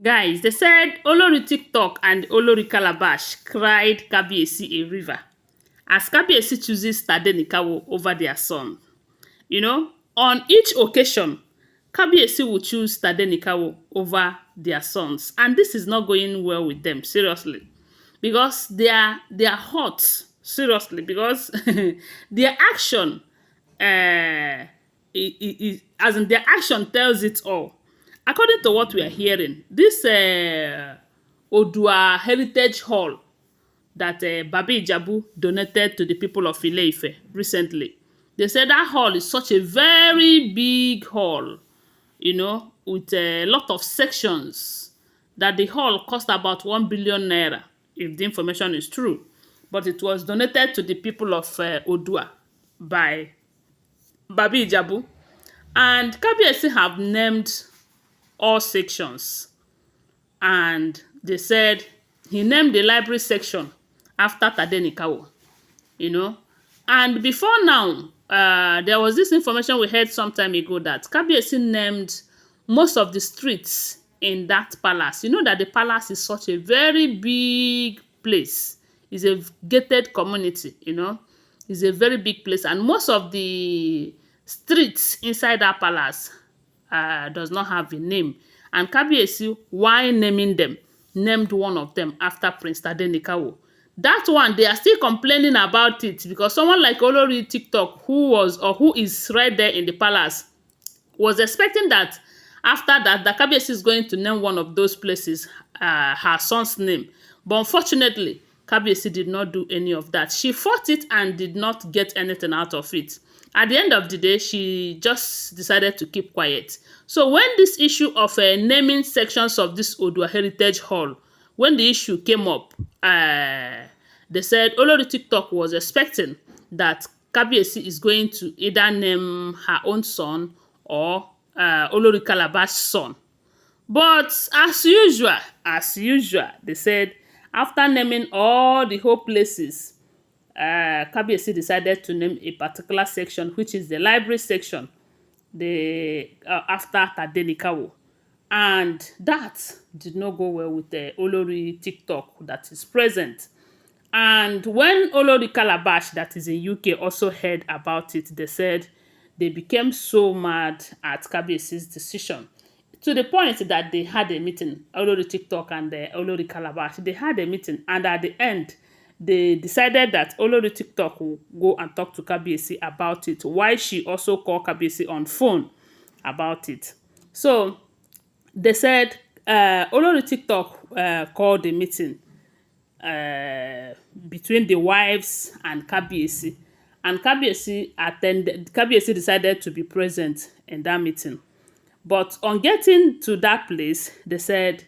Guys, they said Olori TikTok and Olori Calabash cried Kabiyesi a river as Kabiyesi chooses Tadenikawo over their son. On each occasion, Kabiyesi will choose Tadenikawo over their sons. And this is not going well with them, seriously. Because they are hot, seriously. Because their action, as in their action tells it all. According to what we are hearing, this Odua Heritage Hall that Babi Ijabu donated to the people of Ile-Ife recently. They said that hall is such a very big hall, with a lot of sections, that the hall cost about 1 billion naira, if the information is true. But it was donated to the people of Odua by Babi Ijabu. And Kabiyesi have named all sections. And they said he named the library section after Tadenikawo, And before now, there was this information we heard some time ago that Kabiyesi named most of the streets in that palace. You know that the palace is such a very big place. It's a gated community, It's a very big place. And most of the streets inside that palace does not have a name. And Kabiyesi, while naming them, named one of them after Prince Tadenikawo. That one, they are still complaining about it because someone like Olori TikTok, who is right there in the palace, was expecting that after that, the Kabiyesi is going to name one of those places her son's name. But unfortunately, Kabiyesi did not do any of that. She fought it and did not get anything out of it. At the end of the day, she just decided to keep quiet. So when this issue of naming sections of this Odua Heritage Hall, when the issue came up, they said Olori TikTok was expecting that Kabiyesi is going to either name her own son or Olori Calabash's son. But as usual, they said after naming all the whole places, Kabiyesi decided to name a particular section, which is the library section, after Tadenikawo. And that did not go well with the Olori TikTok that is present. And when Olori Calabash, that is in UK, also heard about it, they said they became so mad at Kabiyesi's decision, to the point that they had a meeting, Olori TikTok and Olori Calabash. They had a meeting, and at the end, they decided that Olori TikTok will go and talk to Kabiyesi about it, while she also called Kabiyesi on phone about it. So they said Olori TikTok called the meeting between the wives and Kabiyesi. And Kabiyesi decided to be present in that meeting. But on getting to that place, they said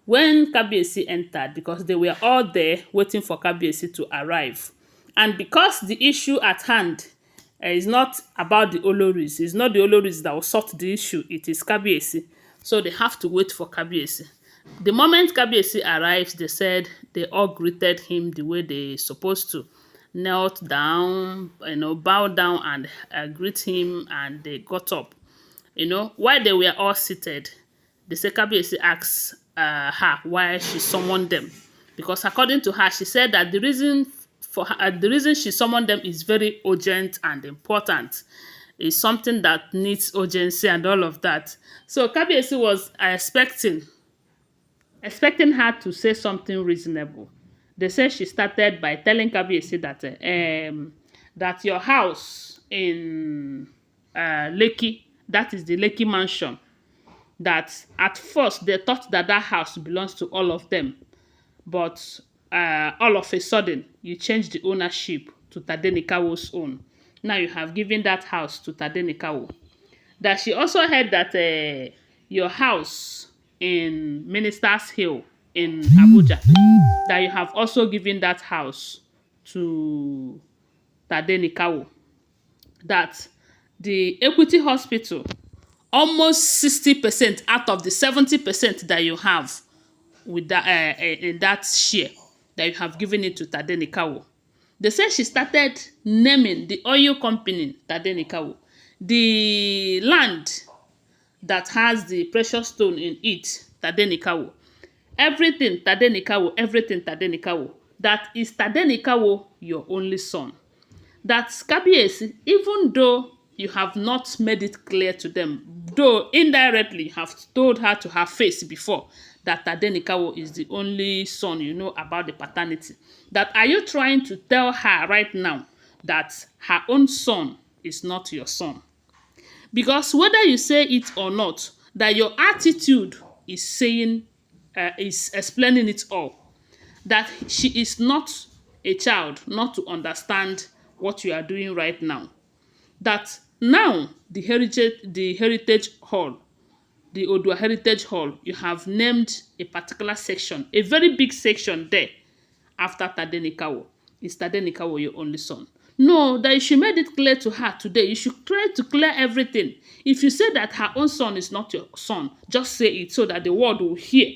when Kabiyesi entered, because they were all there waiting for Kabiyesi to arrive, and because the issue at hand is not about the Olories, it's not the Olories that will sort the issue, it is Kabiyesi. So they have to wait for Kabiyesi. The moment Kabiyesi arrives, they said they all greeted him the way they supposed to. Knelt down, bow down and greet him, and they got up. While they were all seated, the Kabiyesi asked her why she summoned them. Because according to her, she said that the reason she summoned them is very urgent and important. It's something that needs urgency and all of that. So Kabiyesi was expecting her to say something reasonable. They say she started by telling Kabiyesi that your house in Lekki, that is the Lekki mansion, that at first they thought that house belongs to all of them. But all of a sudden, you changed the ownership to Tadenikawo's own. Now you have given that house to Tadenikawo. That she also heard that your house in Minister's Hill in Abuja, that you have also given that house to Tadenikawo. That the Equity Hospital, almost 60% out of the 70% that you have with that in that share, that you have given it to Tadenikawo. They say she started naming the oil company Tadenikawo, the land that has the precious stone in it, Tadenikawo. Everything Tadenikawo, everything Tadenikawo. That is Tadenikawo your only son. That Kabiyesi, even though you have not made it clear to them, though indirectly you have told her to her face before that Tadenikawo is the only son you know about the paternity, that are you trying to tell her right now that her own son is not your son? Because whether you say it or not, that your attitude is saying, is explaining it all. That she is not a child, not to understand what you are doing right now. That now the heritage hall, the Odua Heritage Hall, you have named a particular section, a very big section there after Tadenikawo. Is Tadenikawo your only son? No, that you should make it clear to her today. You should try to clear everything. If you say that her own son is not your son, just say it so that the world will hear.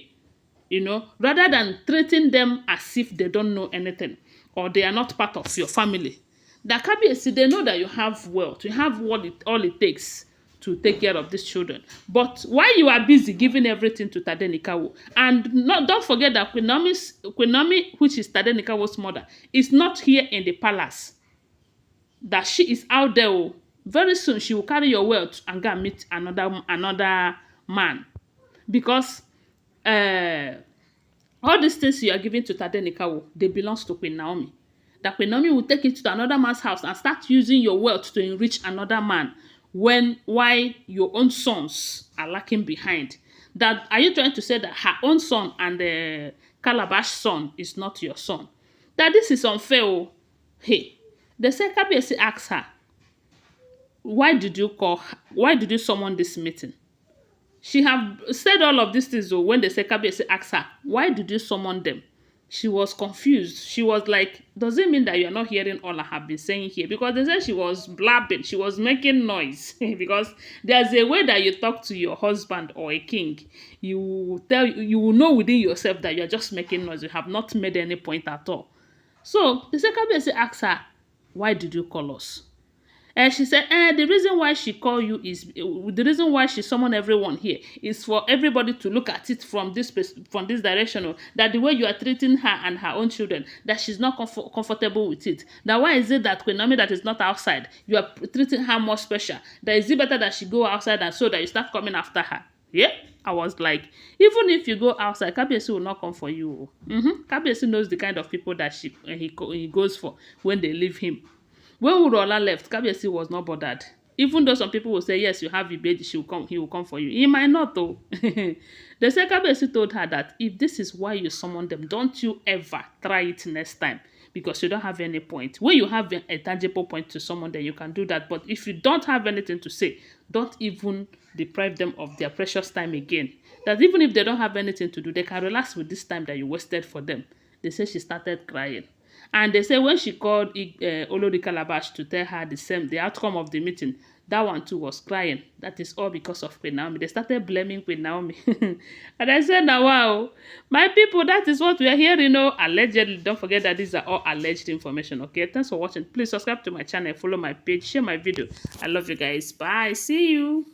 Rather than treating them as if they don't know anything or they are not part of your family. The Kabiyesi, they know that you have wealth, you have all it takes to take care of these children. But while you are busy giving everything to Tadenikawo, and don't forget that Queen Naomi, which is Tadenikawo's mother, is not here in the palace. That she is out there. Oh. Very soon she will carry your wealth and go and meet another man. Because all these things you are giving to Tadenikawo, they belongs to Queen Naomi. That Queen Naomi will take it to another man's house and start using your wealth to enrich another man why your own sons are lacking behind. That are you trying to say that her own son and the Calabash son is not your son? That this is unfair. Oh. Hey, the Kabiyesi asked her, why did you summon this meeting? She have said all of these things though, when the Kabiyesi asked her, why did you summon them? She was confused. She was like, does it mean that you're not hearing all I have been saying here? Because they said she was blabbing, she was making noise. Because there's a way that you talk to your husband or a king. You will know within yourself that you're just making noise. You have not made any point at all. So the Kabiyesi asked her, why did you call us? And she said, the reason why she called you is, the reason why she summoned everyone here is for everybody to look at it from this direction. That the way you are treating her and her own children, that she's not comfortable with it. That why is it that Queen Naomi that is not outside, you are treating her more special? That is it better that she go outside and so that you start coming after her? Yeah? I was like, even if you go outside, Kabiyesi will not come for you. Kabiyesi knows the kind of people that he goes for when they leave him. When Urola left, Kabiyesi was not bothered. Even though some people will say, yes, you have Ibeji, he will come for you. He might not, though. The second Kabiyesi told her that if this is why you summon them, don't you ever try it next time. Because you don't have any point. When you have a tangible point to summon them, you can do that. But if you don't have anything to say, don't even deprive them of their precious time again. That even if they don't have anything to do, they can relax with this time that you wasted for them. They say she started crying. And they say when she called Olori Calabash to tell her the outcome of the meeting, that one too was crying. That is all because of Queen Naomi. They started blaming Queen Naomi. And I said, now, wow, my people, that is what we are hearing. Allegedly, don't forget that these are all alleged information. Okay, thanks for watching. Please subscribe to my channel, follow my page, share my video. I love you guys. Bye. See you.